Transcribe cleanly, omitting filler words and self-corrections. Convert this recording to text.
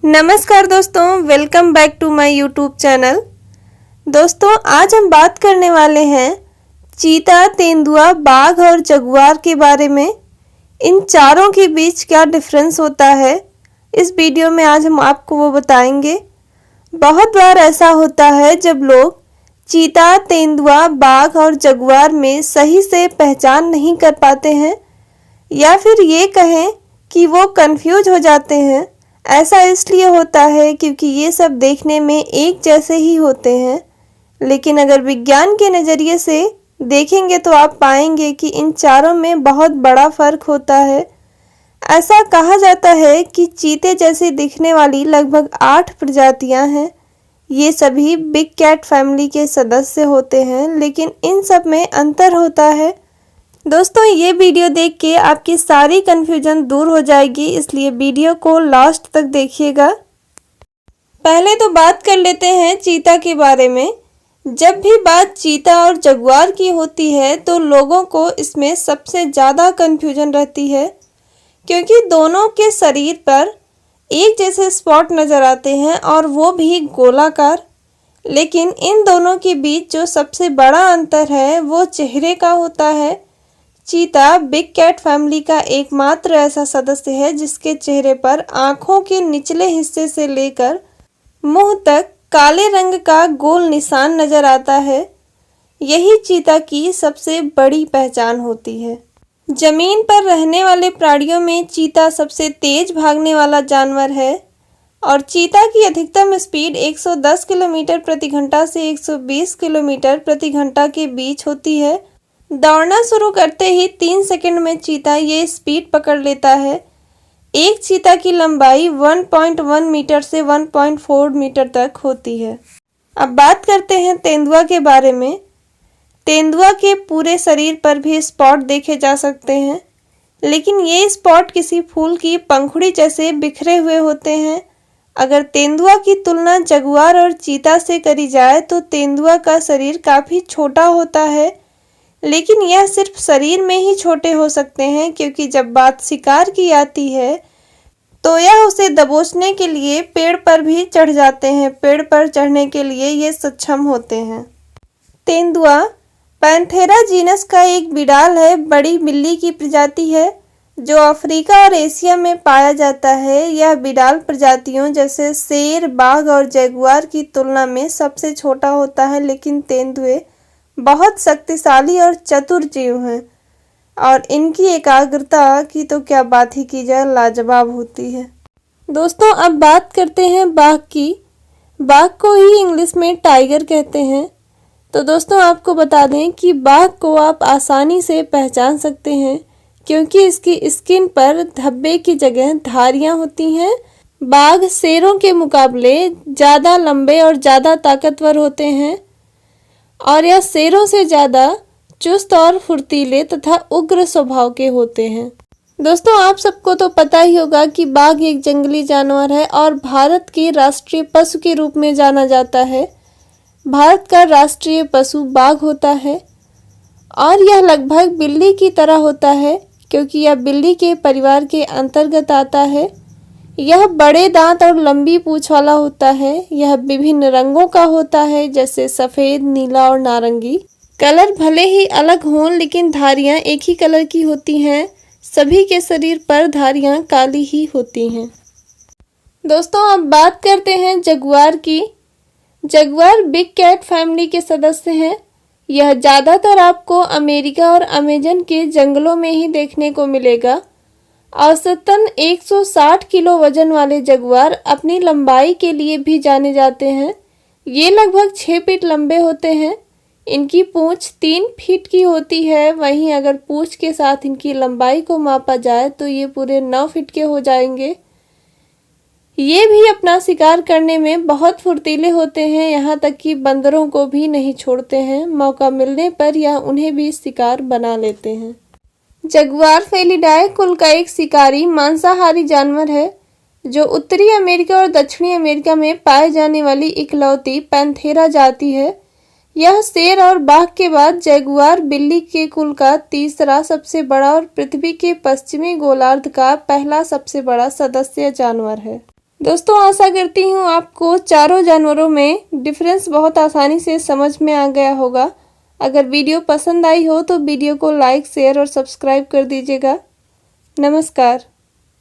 नमस्कार दोस्तों, welcome back to my YouTube channel. दोस्तों, आज हम बात करने वाले हैं चीता, तेंदुआ, बाघ और जगुआर के बारे में। इन चारों के बीच क्या डिफरेंस होता है, इस वीडियो में आज हम आपको वो बताएंगे। बहुत बार ऐसा होता है जब लोग चीता, तेंदुआ, बाघ और जगुआर में सही से पहचान नहीं कर पाते हैं या फिर ये कहें कि वो कंफ्यूज हो जाते हैं। ऐसा इसलिए होता है क्योंकि ये सब देखने में एक जैसे ही होते हैं, लेकिन अगर विज्ञान के नज़रिए से देखेंगे तो आप पाएंगे कि इन चारों में बहुत बड़ा फर्क होता है। ऐसा कहा जाता है कि चीते जैसी दिखने वाली लगभग 8 प्रजातियां हैं। ये सभी बिग कैट फैमिली के सदस्य होते हैं, लेकिन इन सब में अंतर होता है। दोस्तों, ये वीडियो देख के आपकी सारी कन्फ्यूजन दूर हो जाएगी, इसलिए वीडियो को लास्ट तक देखिएगा। पहले तो बात कर लेते हैं चीता के बारे में। जब भी बात चीता और जगुआर की होती है तो लोगों को इसमें सबसे ज़्यादा कन्फ्यूजन रहती है, क्योंकि दोनों के शरीर पर एक जैसे स्पॉट नज़र आते हैं और वो भी गोलाकार। लेकिन इन दोनों के बीच जो सबसे बड़ा अंतर है वो चेहरे का होता है। चीता बिग कैट फैमिली का एकमात्र ऐसा सदस्य है जिसके चेहरे पर आँखों के निचले हिस्से से लेकर मुंह तक काले रंग का गोल निशान नजर आता है। यही चीता की सबसे बड़ी पहचान होती है। जमीन पर रहने वाले प्राणियों में चीता सबसे तेज भागने वाला जानवर है और चीता की अधिकतम स्पीड 110 किलोमीटर प्रति घंटा से 120 किलोमीटर प्रति घंटा के बीच होती है। दौड़ना शुरू करते ही 3 सेकंड में चीता ये स्पीड पकड़ लेता है। एक चीता की लंबाई 1.1 मीटर से 1.4 मीटर तक होती है। अब बात करते हैं तेंदुआ के बारे में। तेंदुआ के पूरे शरीर पर भी स्पॉट देखे जा सकते हैं, लेकिन ये स्पॉट किसी फूल की पंखुड़ी जैसे बिखरे हुए होते हैं। अगर तेंदुआ की तुलना जगुआर और चीता से करी जाए तो तेंदुआ का शरीर काफ़ी छोटा होता है, लेकिन यह सिर्फ शरीर में ही छोटे हो सकते हैं, क्योंकि जब बात शिकार की आती है तो यह उसे दबोचने के लिए पेड़ पर भी चढ़ जाते हैं। पेड़ पर चढ़ने के लिए ये सक्षम होते हैं। तेंदुआ पैंथेरा जीनस का एक बिडाल है, बड़ी बिल्ली की प्रजाति है जो अफ्रीका और एशिया में पाया जाता है। यह बिडाल प्रजातियों जैसे शेर, बाघ और जगुआर की तुलना में सबसे छोटा होता है, लेकिन तेंदुए बहुत शक्तिशाली और चतुर जीव हैं और इनकी एकाग्रता की तो क्या बात ही की जाए, लाजवाब होती है। दोस्तों, अब बात करते हैं बाघ की। बाघ को ही इंग्लिश में टाइगर कहते हैं। तो दोस्तों, आपको बता दें कि बाघ को आप आसानी से पहचान सकते हैं, क्योंकि इसकी स्किन पर धब्बे की जगह धारियां होती हैं। बाघ शेरों के मुकाबले ज़्यादा लंबे और ज़्यादा ताकतवर होते हैं और यह शेरों से ज़्यादा चुस्त और फुर्तीले तथा उग्र स्वभाव के होते हैं। दोस्तों, आप सबको तो पता ही होगा कि बाघ एक जंगली जानवर है और भारत के राष्ट्रीय पशु के रूप में जाना जाता है। भारत का राष्ट्रीय पशु बाघ होता है और यह लगभग बिल्ली की तरह होता है, क्योंकि यह बिल्ली के परिवार के अंतर्गत आता है। यह बड़े दांत और लंबी पूंछ वाला होता है। यह विभिन्न रंगों का होता है, जैसे सफ़ेद, नीला और नारंगी। कलर भले ही अलग हों, लेकिन धारियां एक ही कलर की होती हैं। सभी के शरीर पर धारियां काली ही होती हैं। दोस्तों, अब बात करते हैं जगुआर की। जगुआर बिग कैट फैमिली के सदस्य हैं। यह ज़्यादातर आपको अमेरिका और अमेजन के जंगलों में ही देखने को मिलेगा। औसतन 160 किलो वजन वाले जगुआर अपनी लंबाई के लिए भी जाने जाते हैं। ये लगभग 6 फीट लंबे होते हैं। इनकी पूंछ 3 फीट की होती है। वहीं अगर पूंछ के साथ इनकी लंबाई को मापा जाए तो ये पूरे 9 फीट के हो जाएंगे। ये भी अपना शिकार करने में बहुत फुर्तीले होते हैं, यहाँ तक कि बंदरों को भी नहीं छोड़ते हैं। मौका मिलने पर यह उन्हें भी शिकार बना लेते हैं। जगुआर फेलिडाए कुल का एक शिकारी मांसाहारी जानवर है, जो उत्तरी अमेरिका और दक्षिणी अमेरिका में पाए जाने वाली इकलौती पैंथेरा जाति है। यह शेर और बाघ के बाद जगुआर बिल्ली के कुल का तीसरा सबसे बड़ा और पृथ्वी के पश्चिमी गोलार्ध का पहला सबसे बड़ा सदस्य जानवर है। दोस्तों आशा करती हूँ आपको चारों जानवरों में डिफरेंस बहुत आसानी से समझ में आ गया होगा। अगर वीडियो पसंद आई हो तो वीडियो को लाइक, शेयर और सब्सक्राइब कर दीजिएगा। नमस्कार।